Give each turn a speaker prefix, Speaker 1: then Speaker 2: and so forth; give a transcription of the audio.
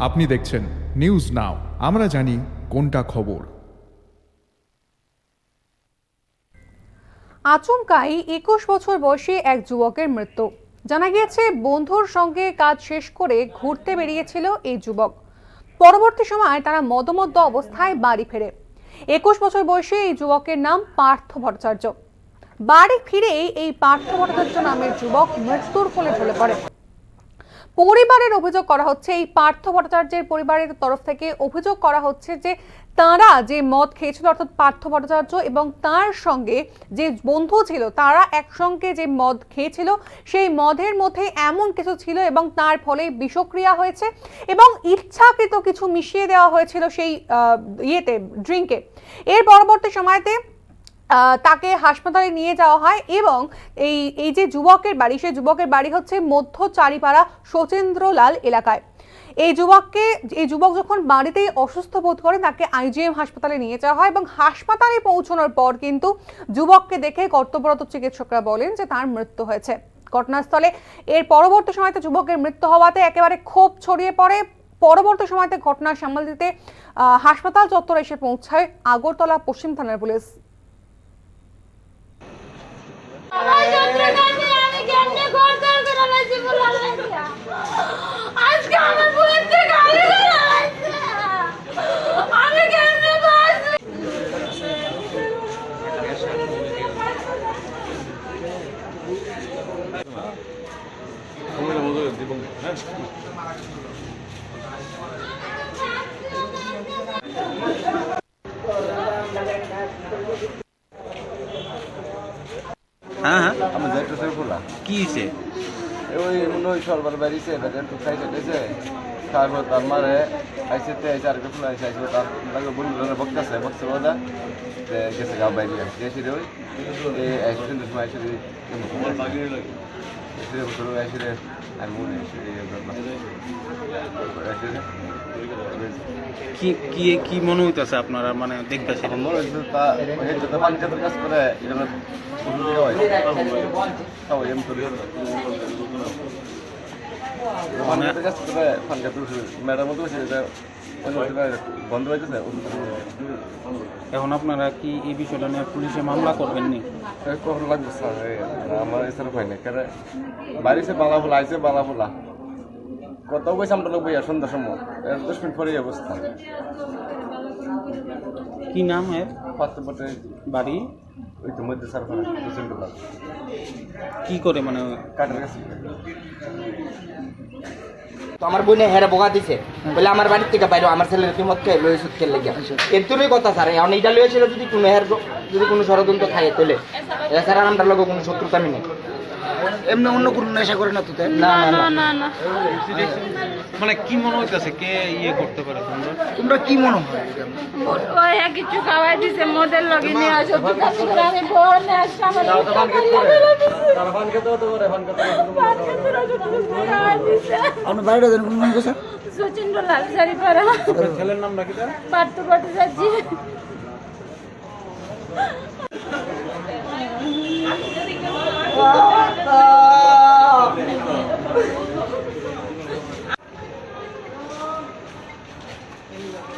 Speaker 1: আপনি দেখছেন news now, আমরা জানি কোনটা খবর।
Speaker 2: আচমকাই 21 বছর বয়সী এক যুবকের মৃত্যু। জানা গিয়েছে বন্ধুর সঙ্গে কাজ শেষ করে ঘুরতে বেরিয়েছিল এই যুবক। পরবর্তী সময় তারা মদমত্ত অবস্থায় বাড়ি ফেরে। 21 বছর বয়সী এই যুবকের নাম পার্থ ভট্টাচার্য। বাড়ি ফিরেই এই পার্থ ভট্টাচার্য নামের যুবক মৃত্যুর কোলে ঢলে পড়ে। পরিবারের অভিযোগ করা হচ্ছে, এই পার্থ ভট্টাচার্যের পরিবারের তরফ থেকে অভিযোগ করা হচ্ছে যে তারা যে মদ খেয়েছিল, অর্থাৎ পার্থ ভট্টাচার্য এবং তার সঙ্গে যে বন্ধু ছিল, তারা একসঙ্গে যে মদ খেয়েছিল সেই মদের মধ্যে এমন কিছু ছিল এবং তার ফলে বিষক্রিয়া হয়েছে এবং ইচ্ছাকৃত কিছু মিশিয়ে দেওয়া হয়েছিল সেই ড্রিঙ্কে। এর পরবর্তী সময়তে তাকে হাসপাতালে নিয়ে যাওয়া হয় এবং এই যে যুবকের বাড়ি, সেই যুবকের বাড়ি হচ্ছে মধ্য চারিপাড়া শচীন্দ্রলাল এলাকায়। এই যুবক যখন বাড়িতেই অসুস্থ বোধ করে তাকে আইজিএম হাসপাতালে নিয়ে যাওয়া হয় এবং হাসপাতালে পৌঁছানোর পর কিন্তু যুবককে দেখে কর্তব্যরত চিকিৎসকরা বলেন যে তার মৃত্যু হয়েছে ঘটনাস্থলে। এর পরবর্তী সময়তে যুবকের মৃত্যু হওয়াতে একেবারে ক্ষোভ ছড়িয়ে পড়ে। পরবর্তী সময়তে ঘটনা সামাল দিতে হাসপাতাল চত্বরে এসে পৌঁছায় আগরতলা পশ্চিম থানার পুলিশ।
Speaker 3: হ্যাঁ হ্যাঁ,
Speaker 4: আমার যাইতে সে খোলা
Speaker 3: কি হয়েছে?
Speaker 4: ওই ওই সরবার বাড়িছে বেটার একটু খাই কেটেছে, তারপর তার মারে আইসে আর একটু খোলা আইসে তার লাগে বন্ধুরা বকতেছে ওদা গেছে গা বাইরে গেছি রে ওই আইসে সুন্দর সময় আইসে আইসে আর মনে
Speaker 3: কি কি কি মনে হইতেছে আপনারা, মানে দেখতেছে
Speaker 4: মনে হচ্ছে তা পানি চাপের কাজ করে এটা ম্যাডাম বন্ধ হয়েছে।
Speaker 3: এখন আপনারা কি এই বিষয়টা নিয়ে পুলিশে মামলা করবেন নি?
Speaker 4: কখন লাগবে স্যার? আমার এছাড়া হয় না, কারণ বাড়িতে বালা ফোলা আইসে বালা ফোলা কত পয়সা আমরা লোক বইয়া সন্ধ্যার সময় 10 মিনিট পরে অবস্থা।
Speaker 3: কি নাম এর?
Speaker 4: পাত্রপটে
Speaker 3: বাড়ি
Speaker 4: ওই তো মধ্যে স্যার
Speaker 3: কি করে, মানে
Speaker 4: কাঠের কাছে
Speaker 5: তো আমার বোনে হেরা বোকা দিছে বলে আমার বাড়ির থেকে বাইরে আমার ছেলের কিমত খেয়ে লয়ে সুদ খেলে গিয়া এরতুরই কথা স্যার। এখন এইটা লয়েছিল যদি কোনো হের যদি কোনো ষড়যন্ত্র থাকে তাহলে এছাড়া আমরা লোক কোনো শত্রুতা আমি নেই।
Speaker 6: এমনি অন্য কোনো নেশা করে না তো?
Speaker 5: না না না না।
Speaker 3: মানে কি মনে হইতেছে, কে ইয়ে করতে পারে?
Speaker 6: তোমরা কি মনে হয়?
Speaker 7: ওই কিছু খাওয়াই দিছে মদের লগে নিয়ে আসো আমি বোন আমার
Speaker 6: আপনার বাড়িটা যেন কোনো গেছে
Speaker 7: শচীন্দ্রলাল চারিপাড়া।
Speaker 3: ছেলের নাম রাখি তার
Speaker 7: পার্থ ভট্টাচার্য।